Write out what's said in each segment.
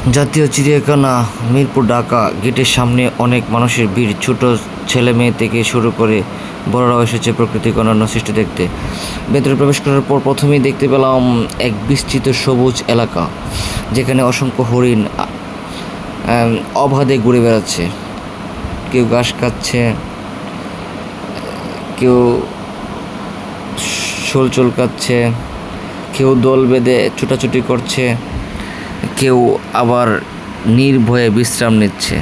জাতীয় চিড়িয়াখানা মিরপুর ঢাকা গেটের সামনে অনেক মানুষের ভিড়। ছোট ছেলে মেয়ে থেকে শুরু করে বড়রাও এসেছে প্রকৃতির অনন্য সৃষ্টি দেখতে। ভেতরে প্রবেশ করার পর প্রথমেই দেখতে পেলাম এক বিস্তৃত সবুজ এলাকা, যেখানে অসংখ্য হরিণ অবাধে ঘুরে বেড়াচ্ছে। কেউ ঘাস খাচ্ছে, কেউ শোল চুলকাচ্ছে, কেউ দল বেঁধে ছুটাছুটি করছে, কেউ আবার নির্ভয়ে বিশ্রাম নিচ্ছে।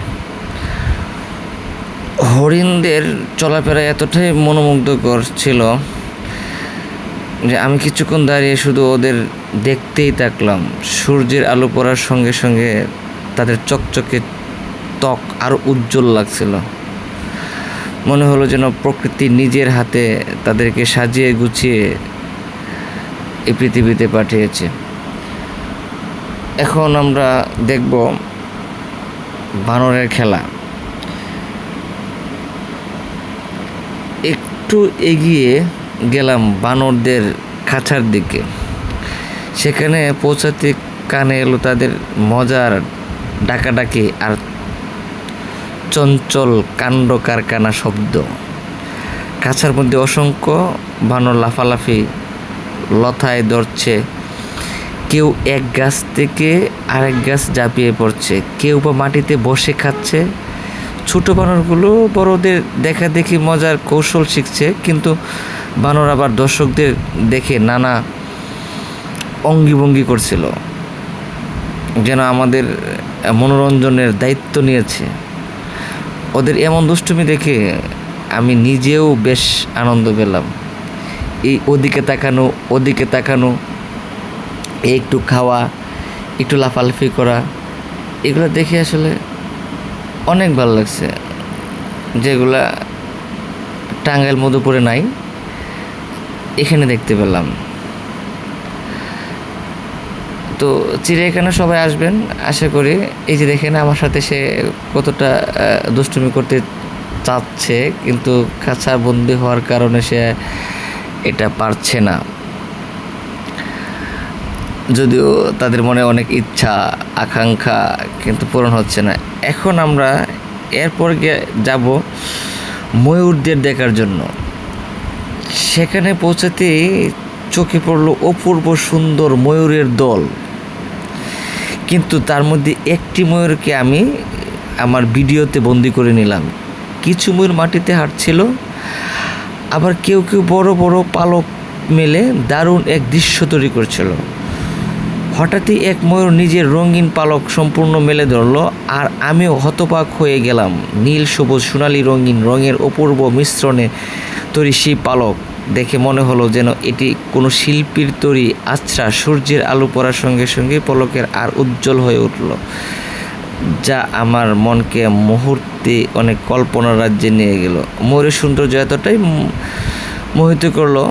হরিণদের চলাফেরা এতটাই মনোমুগ্ধকর ছিল যে আমি কিছুক্ষণ দাঁড়িয়ে শুধু ওদের দেখতেই থাকলাম। সূর্যের আলো পড়ার সঙ্গে সঙ্গে তাদের চকচকে ত্বক আরও উজ্জ্বল লাগছিল। মনে হলো যেন প্রকৃতি নিজের হাতে তাদেরকে সাজিয়ে গুছিয়ে এই পৃথিবীতে পাঠিয়েছে। এখন আমরা দেখব বানরের খেলা। একটু এগিয়ে গেলাম বানরদের খাঁচার দিকে। সেখানে পৌঁছাতে কানে এলো তাদের মজার ডাকাডাকি আর চঞ্চল কাণ্ড কারখানা শব্দ। খাঁচার মধ্যে অসংখ্য বানর লাফালাফি লথায় ধরছে। কেউ এক গাছ থেকে আরেক গাছ ঝাঁপিয়ে পড়ছে, কেউ বা মাটিতে বসে খাচ্ছে। ছোট বানরগুলো বড়দের দেখা দেখি মজার কৌশল শিখছে, কিন্তু বানর আবার দর্শকদের দেখে নানা অঙ্গিভঙ্গি করছিল, যেন আমাদের মনোরঞ্জনের দায়িত্ব নিয়েছে। ওদের এমন দুষ্টুমি দেখে আমি নিজেও বেশ আনন্দ পেলাম। এই ওদিকে তাকানো ওদিকে তাকানো, একটু খাওয়া, একটু লাফালাফি করা, এগুলো দেখে আসলে অনেক ভালো লাগছে, যেগুলা টাঙ্গাইল মধুপুরে নাই, এখানে দেখতে পেলাম। তো চিড়িয়াখানা সবাই আসবেন আশা করি। এই যে দেখেন আমার সাথে সে কতটা দুষ্টুমি করতে চাচ্ছে, কিন্তু খাঁচা বন্দি হওয়ার কারণে সে এটা পারছে না, যদিও তাদের মনে অনেক ইচ্ছা আকাঙ্ক্ষা, কিন্তু পূরণ হচ্ছে না। এখন আমরা এরপর যাব ময়ূরদের দেখার জন্য। সেখানে পৌঁছাতেই চোখে পড়লো অপূর্ব সুন্দর ময়ূরের দল, কিন্তু তার মধ্যে একটি ময়ূরকে আমি আমার ভিডিওতে বন্দি করে নিলাম। কিছু ময়ূর মাটিতে হাঁটছিল, আবার কেউ কেউ বড় বড় পালক মেলে দারুণ এক দৃশ্য তৈরি করছিল। হঠাৎই এক ময়ূর নিজের রঙিন পালক সম্পূর্ণ মেলে ধরলো, আর আমিও হতবাক হয়ে গেলাম। নীল সবুজ সোনালি রঙিন রঙের অপূর্ব মিশ্রণে তৈরি সেই পালক দেখে মনে হলো যেন এটি কোনো শিল্পীর তৈরি আচ্ছা। সূর্যের আলো পড়ার সঙ্গে সঙ্গে পলকের আর উজ্জ্বল হয়ে উঠল, যা আমার মনকে মুহূর্তে অনেক কল্পনার রাজ্যে নিয়ে গেল। ময়ূরের সৌন্দর্য এতটাই মোহিত করলো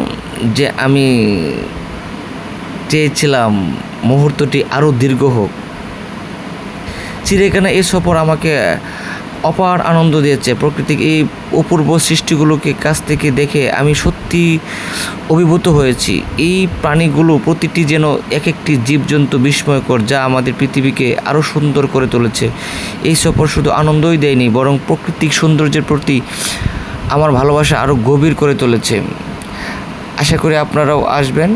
যে আমি চেয়েছিলাম মুহূর্তটি আরও দীর্ঘ হোক। চিড়িয়াখানা এই সফর আমাকে অপার আনন্দ দিয়েছে। প্রকৃতির এই অপূর্ব সৃষ্টিগুলোকে কাছ থেকে দেখে আমি সত্যি অভিভূত হয়েছি। এই প্রাণীগুলো প্রতিটি যেন এক একটি জীবজন্তু বিস্ময়কর, যা আমাদের পৃথিবীকে আরও সুন্দর করে তুলেছে। এই সফর শুধু আনন্দই দেয়নি, বরং প্রাকৃতিক সৌন্দর্যের প্রতি আমার ভালোবাসা আরও গভীর করে তুলেছে। আশা করি আপনারাও আসবেন।